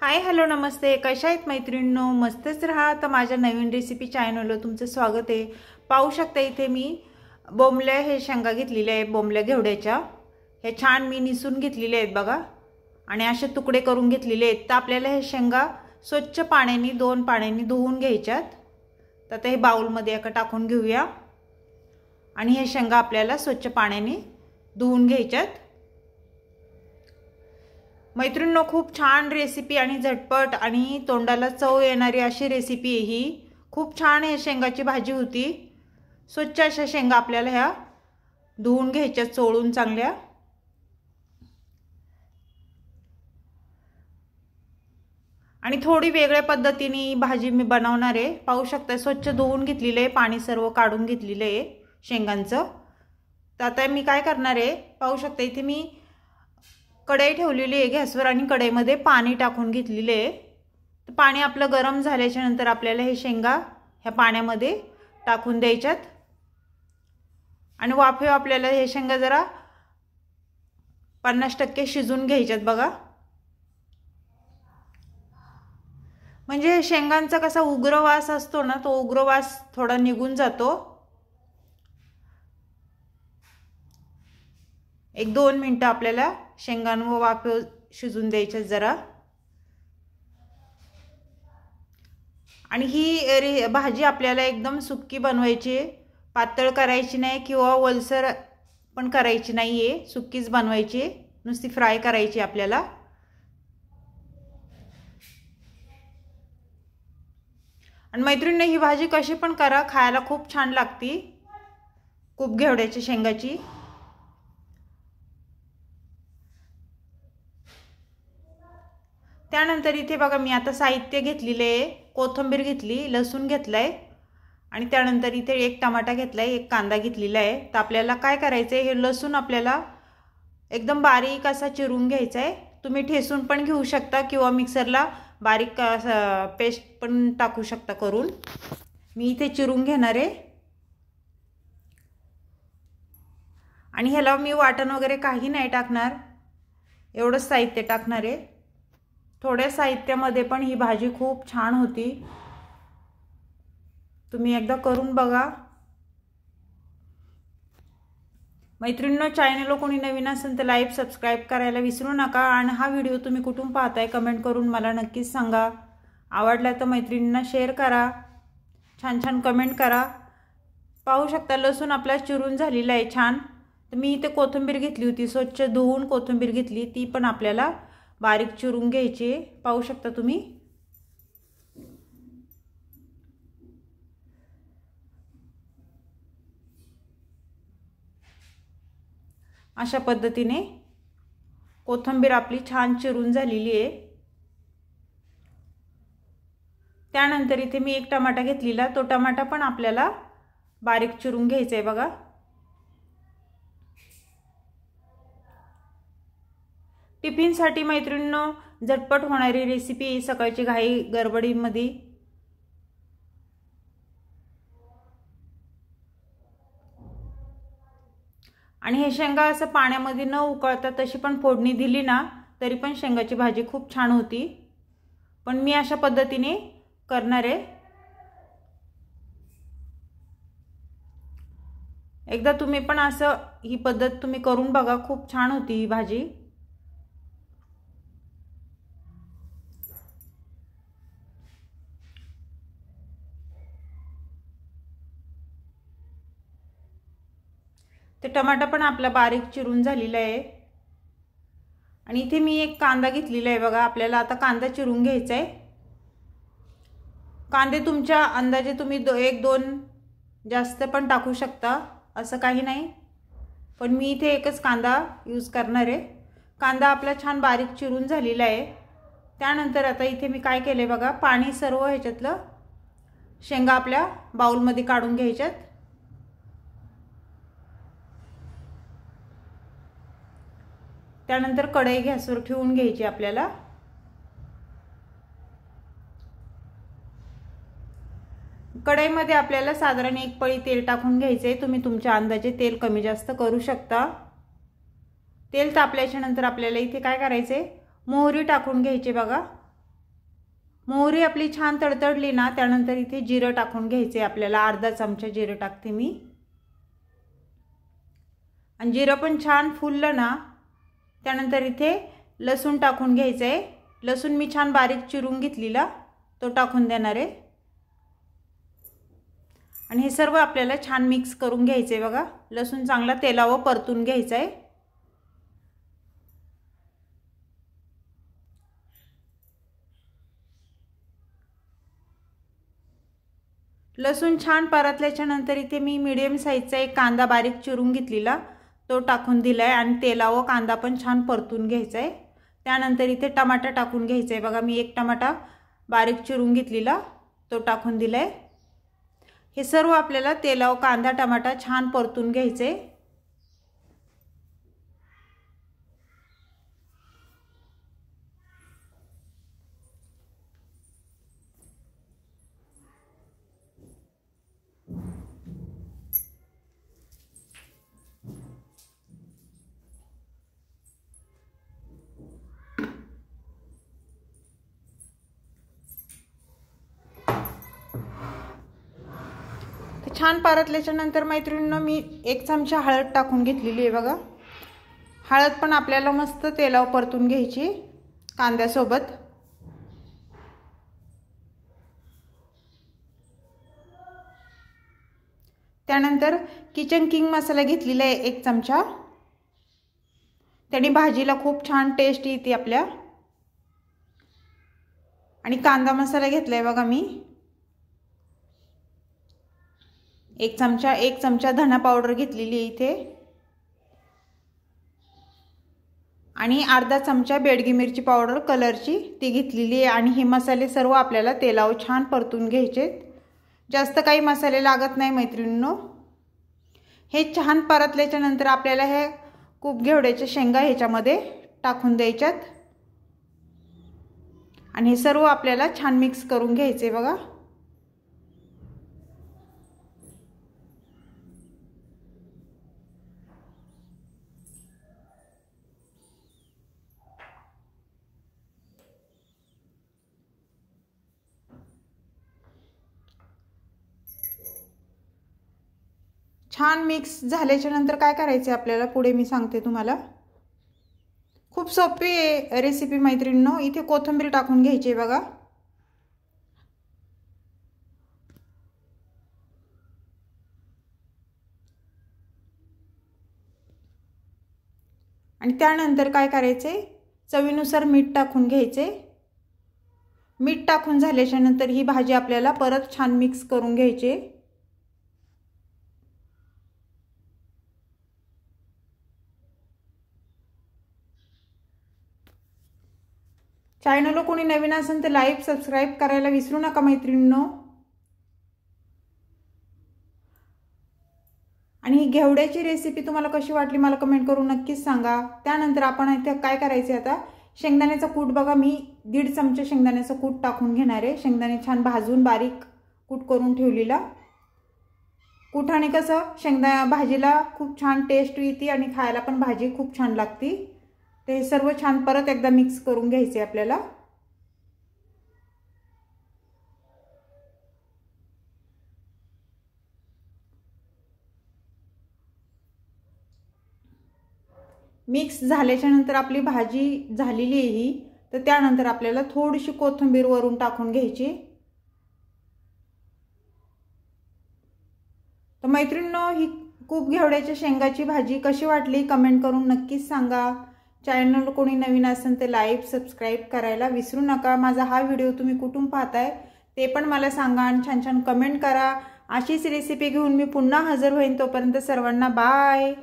Hi hello नमस्ते, कशा आहेत मैत्रिणींनो? मस्तच राहा. तर माझ्या नवीन रेसिपी चॅनलवर तुमचं स्वागत आहे. पाहू शकता इथे मी बोंबल्या हे शेंगा घेतलेले आहे, बोंबल्या घेवड्याच्या. हे छान मी निसून घेतलेले आहेत बघा, आणि असे तुकडे करून घेतलेले आहेत. तर आपल्याला हे शेंगा स्वच्छ पाण्याने 2 पाण्याने धुवून घ्यायच्यात. तर आता हे बाउलमध्ये एका टाकून घेऊया, आणि हे शेंगा आपल्याला स्वच्छ पाण्याने धुवून घ्यायच्यात. मैत्रिणींनो, खूप छान रेसिपी आणि झटपट आणि तोंडाला चव येणारी अशी रेसिपी आहे ही. खूप छान हे शेंगाची भाजी होती. स्वच्छ अशा शेंगा आपल्याला ह्या धुवून घ्यायच्या, चोळून चांगल्या. आणि थोडी वेगळ्या पद्धतीने ही भाजी मी बनवणार आहे. पाहू शकता स्वच्छ धुवून घेतलेले आहे, पाणी सर्व काढून घेतलेले आहे शेंगांचं. तर आता मी काय करणार आहे, पाहू शकता इथे मी कढई ठेवलेली आहे गॅसवर, आणि कढईमध्ये पाणी टाकून घेतलेले आहे. तर पाणी आपलं गरम झाल्याच्या नंतर आपल्याला हे शेंगा ह्या पाण्यामध्ये टाकून द्यायच्यात, आणि वाफेवर आपल्याला हे शेंगा जरा 50% शिजून घ्यायच्यात बघा. म्हणजे शेंगांचा कसा उग्र वास असतो ना, तो उग्र वास थोडा निघून जातो. 1-2 मिनिटं आपल्याला शेंगांवर वाफेवर शिजून द्यायच्यात जरा. आणि ही भाजी आपल्याला एकदम सुक्की बनवायची, पातळ करायची नाही किंवा ओलसर पण करायची नाहीये. सुक्कीच बनवायची, नुसती फ्राय करायची आपल्याला. आणि मैत्रिणींनो, ही भाजी कशी पण करा, खायला खूप छान लागती, खूप घेवड्याची शेंगाची. त्यानंतर इथे बघा मी आता साहित्य घेतलेले आहे. कोथिंबीर घेतली, लसूण घेतलाय, आणि त्यानंतर इथे 1 टमाटा घेतलाय, 1 कांदा घेतलेला आहे. तर आपल्याला काय करायचं आहे, हे लसूण आपल्याला एकदम बारीक असा चिरून घ्यायचा आहे. तुम्ही ठेसून पण घेऊ शकता किंवा मिक्सरला बारीक पेस्ट पण टाकू शकता करून. मी इथे चिरून घेणार आहे, आणि ह्याला मी वाटण वगैरे काही नाही टाकणार, एवढंच साहित्य टाकणार आहे. थोड्या साहित्यामध्ये पण ही भाजी खूप छान होती. तुम्ही एकदा करून बघा. मैत्रिणींनो, चॅनलला कोणी नवीन असेल तर लाईक सबस्क्राईब करायला विसरू नका. आणि हा व्हिडिओ तुम्ही कुठून पाहताय कमेंट करून मला नक्कीच सांगा. आवडला तर मैत्रिणींना शेअर करा, छान छान कमेंट करा. पाहू शकता लसूण आपला चिरून झालेला आहे छान. तर मी इथे कोथिंबीर घेतली होती, स्वच्छ धुवून कोथिंबीर घेतली, ती पण आपल्याला बारीक चिरून घ्यायची. पाहू शकता तुम्ही. अशा पद्धतीने कोथिंबीर आपली छान चिरून झालेली आहे. त्यानंतर इथे मी 1 टमाटा घेतलेला, तो टमाटा पण आपल्याला बारीक चिरून घ्यायचा आहे बघा. टिफिनसाठी मैत्रिणींनो झटपट होणारी रेसिपी, सकाळची घाई गडबडीमध्ये. आणि हे शेंगा असं पाण्यामध्ये न उकळता तशी पण फोडणी दिली ना तरी पण शेंगाची भाजी खूप छान होती. पण मी अशा पद्धतीने करणार आहे. एकदा तुम्ही पण असं ही पद्धत तुम्ही करून बघा, खूप छान होती ही भाजी. ते टमाटा पण आपला बारीक चिरून झालेला आहे. आणि इथे मी 1 कांदा घेतलेला आहे बघा. आपल्याला आता कांदा चिरून घ्यायचा आहे. कांदे तुमच्या अंदाजे तुम्ही 1-2 जास्त पण टाकू शकता, असं काही नाही. पण मी इथे 1च कांदा यूज करणार आहे. कांदा आपला छान बारीक चिरून झालेला आहे. त्यानंतर आता इथे मी काय केले बघा, पाणी सर्व ह्याच्यातलं शेंगा आपल्या बाउलमध्ये काढून घ्यायच्यात. त्यानंतर कढई गॅसवर ठेवून घ्यायची आपल्याला. कढईमध्ये आपल्याला साधारण 1 पळी तेल टाकून घ्यायचे. तुम्ही तुमच्या अंदाजे तेल कमी जास्त करू शकता. तेल तापल्याच्या नंतर आपल्याला इथे काय करायचे, मोहरी टाकून घ्यायची बघा. मोहरी आपली छान तडतडली ना, त्यानंतर इथे जिरं टाकून घ्यायचे आपल्याला. अर्धा चमचा जिरं टाकते मी. आणि जिरं पण छान फुललं ना, त्यानंतर इथे लसूण टाकून घ्यायचं आहे. लसूण मी छान बारीक चिरून घेतलेला तो टाकून देणार आहे. आणि हे सर्व आपल्याला छान मिक्स करून घ्यायचं आहे. बघा, लसूण चांगला तेलावर परतून घ्यायचं आहे. लसूण छान परतल्याच्या नंतर इथे मी मीडियम साईजचा एक कांदा बारीक चिरून घेतलेला तो टाकून दिलाय. आणि तेलावर कांदा पण छान परतून घ्यायचा आहे. त्यानंतर इथे टमाटा टाकून घ्यायचा आहे. बघा, मी एक टमाटा बारीक चिरून घेतलेला तो टाकून दिलाय. हे सर्व आपल्याला तेलावर कांदा टमाटा छान परतून घ्यायचे. छान परतल्याच्या नंतर मैत्रिणींनो मी 1 चमचा हळद टाकून घेतलेली आहे. बघा, हळद पण आपल्याला मस्त तेलावर परतून घ्यायची कांद्यासोबत. त्यानंतर किचन किंग मसाला घेतलेला आहे 1 चमचा. त्याने भाजीला खूप छान टेस्ट येते आपल्या. आणि कांदा मसाला घेतलाय बघा मी 1 चमचा धना पावडर घेतलेली आहे इथे. आणि अर्धा चमचा बेडगी मिरची पावडर कलरची ती घेतलेली आहे. आणि हे मसाले सर्व आपल्याला तेलावर छान परतून घ्यायचे. जास्त काही मसाले लागत नाही मैत्रिणींनो. हे छान परतल्याच्या नंतर आपल्याला हे खूप घेवड्याच्या शेंगा ह्याच्यामध्ये टाकून द्यायच्यात. आणि हे सर्व आपल्याला छान मिक्स करून घ्यायचे. बघा, छान मिक्स झाल्याच्या नंतर काय करायचे आपल्याला पुढे मी सांगते तुम्हाला. खूप सोपी आहे रेसिपी मैत्रिणींनो. इथे कोथिंबीर टाकून घ्यायची बघा. आणि त्यानंतर काय करायचे, चवीनुसार मीठ टाकून घ्यायचे. मीठ टाकून झाल्याच्या नंतर ही भाजी आपल्याला परत छान मिक्स करून घ्यायची. चॅनलला कोणी नवीन असेल तर लाईक सबस्क्राईब करायला विसरू नका मैत्रिणींनो. आणि ही घेवड्याची रेसिपी तुम्हाला कशी वाटली मला कमेंट करून नक्कीच सांगा. त्यानंतर आपण इथे काय करायचे आता, शेंगदाण्याचा कूट बघा मी 1.5 चमचा शेंगदाण्याचा कूट टाकून घेणार आहे. शेंगदाणे छान भाजून बारीक कूट करून ठेवलेला. कुठाने कसं भाजीला खूप छान टेस्ट येते आणि खायला पण भाजी खूप छान लागते. ते सर्व छान परत एकदा मिक्स करून घ्यायचे आपल्याला. मिक्स झाल्याच्या नंतर आपली भाजी झालेली आहे ही. तर त्यानंतर आपल्याला थोडीशी कोथिंबीर वरून टाकून घ्यायची. तर मैत्रिणींनो, ही खूप घेवड्याच्या शेंगाची भाजी कशी वाटली कमेंट करून नक्कीच सांगा. चॅनल कोणी नवीन असेल तर लाईक सबस्क्राईब करायला विसरू नका. माझा हा व्हिडिओ तुम्ही कुठून पाहताय ते पण मला सांगा आणि छान छान कमेंट करा. अशीच रेसिपी घेऊन मी पुन्हा हजर होईन. तोपर्यंत सर्वांना बाय.